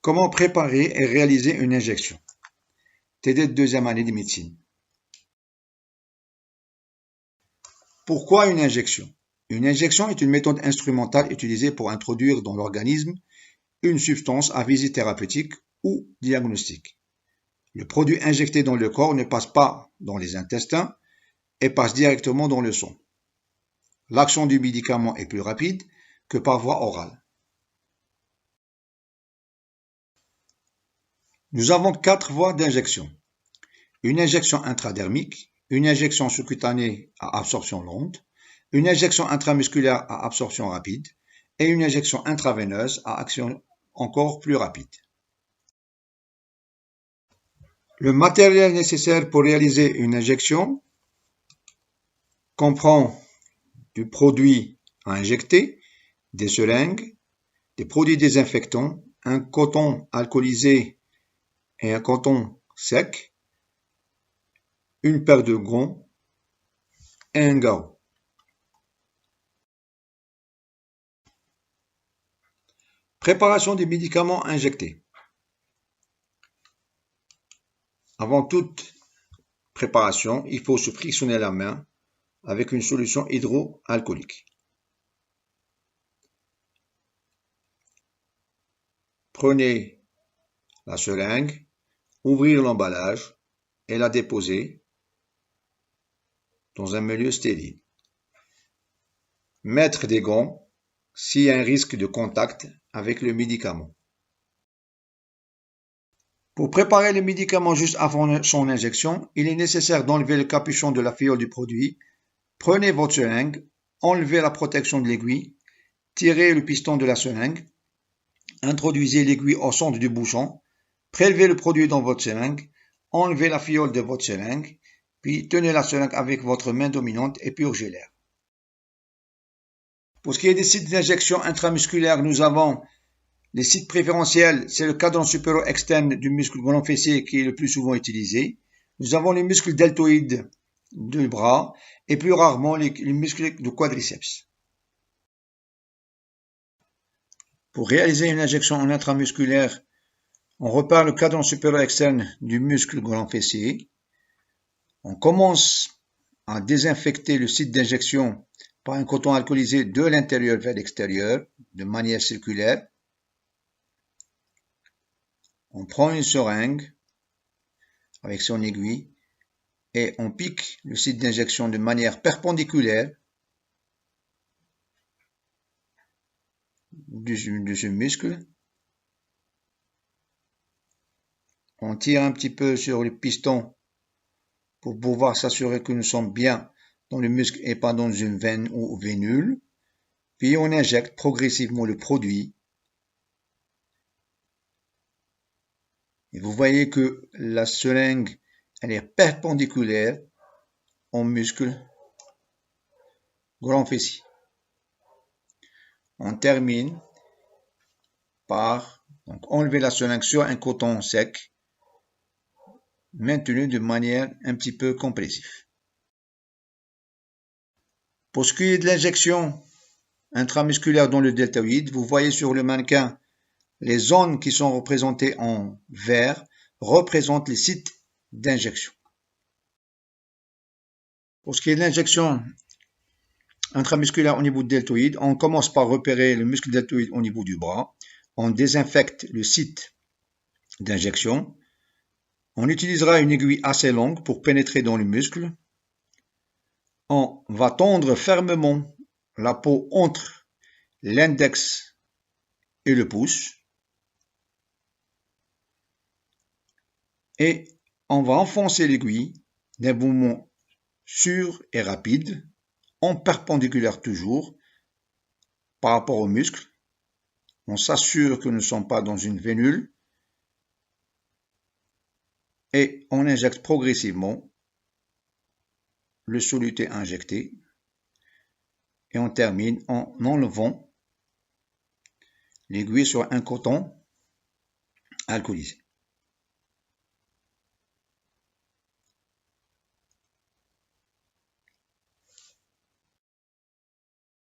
Comment préparer et réaliser une injection? TD de deuxième année de médecine. Pourquoi une injection? Une injection est une méthode instrumentale utilisée pour introduire dans l'organisme une substance à visée thérapeutique ou diagnostique. Le produit injecté dans le corps ne passe pas dans les intestins et passe directement dans le sang. L'action du médicament est plus rapide que par voie orale. Nous avons 4 voies d'injection. Une injection intradermique, une injection sous-cutanée à absorption lente, une injection intramusculaire à absorption rapide et une injection intraveineuse à action encore plus rapide. Le matériel nécessaire pour réaliser une injection comprend du produit à injecter, des seringues, des produits désinfectants, un coton alcoolisé et un coton sec, une paire de gants et un garrot. Préparation des médicaments injectés. Avant toute préparation, il faut se frictionner la main avec une solution hydroalcoolique. Prenez la seringue, ouvrir l'emballage et la déposer dans un milieu stérile. Mettre des gants s'il y a un risque de contact avec le médicament. Pour préparer le médicament juste avant son injection, il est nécessaire d'enlever le capuchon de la fiole du produit. Prenez votre seringue, enlevez la protection de l'aiguille, tirez le piston de la seringue, introduisez l'aiguille au centre du bouchon, prélevez le produit dans votre seringue, enlevez la fiole de votre seringue, puis tenez la seringue avec votre main dominante et purgez l'air. Pour ce qui est des sites d'injection intramusculaire, nous avons les sites préférentiels, c'est le cadran supérieur externe du muscle grand fessier qui est le plus souvent utilisé. Nous avons les muscles deltoïdes du bras et plus rarement les muscles du quadriceps. Pour réaliser une injection en intramusculaire, on repart le cadran supérieur externe du muscle grand fessier. On commence à désinfecter le site d'injection par un coton alcoolisé de l'intérieur vers l'extérieur de manière circulaire. On prend une seringue avec son aiguille et on pique le site d'injection de manière perpendiculaire de ce muscle. On tire un petit peu sur le piston pour pouvoir s'assurer que nous sommes bien dans le muscle et pas dans une veine ou vénule. Puis on injecte progressivement le produit. Et vous voyez que la seringue, elle est perpendiculaire au muscle grand fessier. On termine par enlever la seringue sur un coton sec, maintenu de manière un petit peu compressive. Pour ce qui est de l'injection intramusculaire dans le deltoïde, vous voyez sur le mannequin les zones qui sont représentées en vert représentent les sites d'injection. Pour ce qui est de l'injection intramusculaire au niveau du deltoïde, on commence par repérer le muscle deltoïde au niveau du bras. On désinfecte le site d'injection. On utilisera une aiguille assez longue pour pénétrer dans le muscle. On va tendre fermement la peau entre l'index et le pouce. Et on va enfoncer l'aiguille d'un mouvement sûr et rapide, en perpendiculaire toujours, par rapport au muscle. On s'assure que nous ne sommes pas dans une vénule. Et on injecte progressivement le soluté injecté. Et on termine en enlevant l'aiguille sur un coton alcoolisé.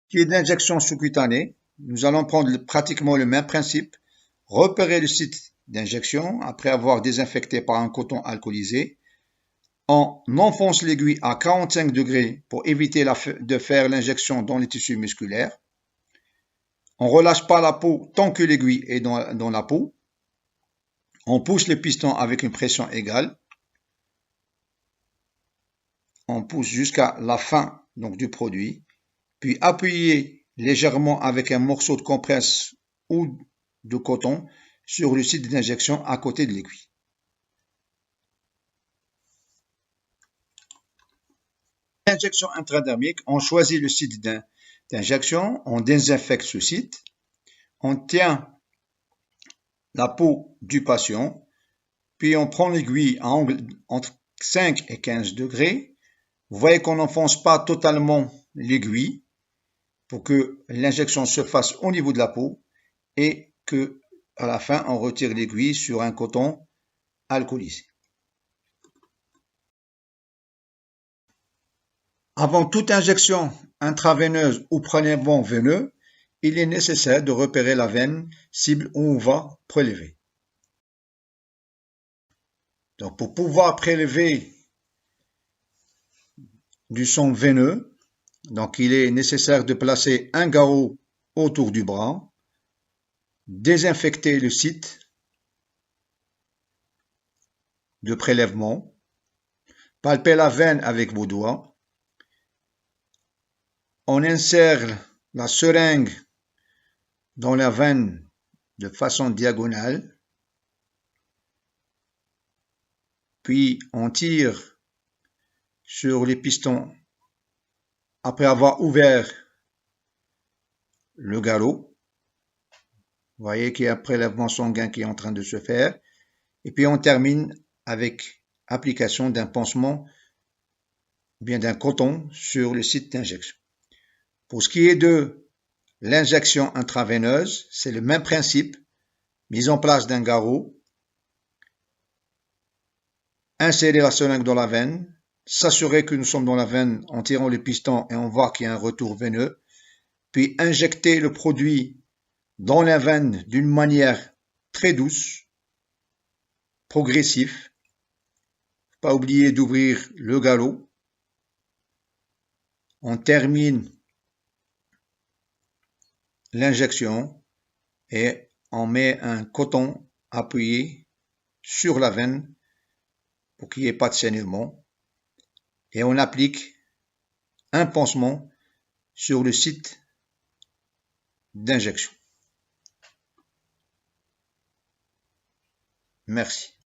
Qui est d'injection sous-cutanée, nous allons prendre pratiquement le même principe, repérer le site d'injection après avoir désinfecté par un coton alcoolisé. On enfonce l'aiguille à 45 degrés pour éviter de faire l'injection dans les tissus musculaires. On ne relâche pas la peau tant que l'aiguille est dans la peau. On pousse le piston avec une pression égale. On pousse jusqu'à la fin du produit. Puis appuyez légèrement avec un morceau de compresse ou de coton sur le site d'injection à côté de l'aiguille. Injection intradermique, on choisit le site d'injection, on désinfecte ce site, on tient la peau du patient, puis on prend l'aiguille à angle entre 5 et 15 degrés. Vous voyez qu'on n'enfonce pas totalement l'aiguille pour que l'injection se fasse au niveau de la peau et que à la fin on retire l'aiguille sur un coton alcoolisé. Avant toute injection intraveineuse ou prélèvement veineux, il est nécessaire de repérer la veine cible où on va prélever. Donc, pour pouvoir prélever du sang veineux, donc il est nécessaire de placer un garrot autour du bras, désinfecter le site de prélèvement, palper la veine avec vos doigts. On insère la seringue dans la veine de façon diagonale, puis on tire sur les pistons après avoir ouvert le garrot. Vous voyez qu'il y a un prélèvement sanguin qui est en train de se faire. Et puis on termine avec application d'un pansement, bien d'un coton sur le site d'injection. Pour ce qui est de l'injection intraveineuse, c'est le même principe, mise en place d'un garrot, insérer la seringue dans la veine, s'assurer que nous sommes dans la veine en tirant le piston et on voit qu'il y a un retour veineux, puis injecter le produit dans la veine d'une manière très douce, progressif. Pas oublier d'ouvrir le galop. On termine l'injection et on met un coton appuyé sur la veine pour qu'il n'y ait pas de saignement et on applique un pansement sur le site d'injection. Merci.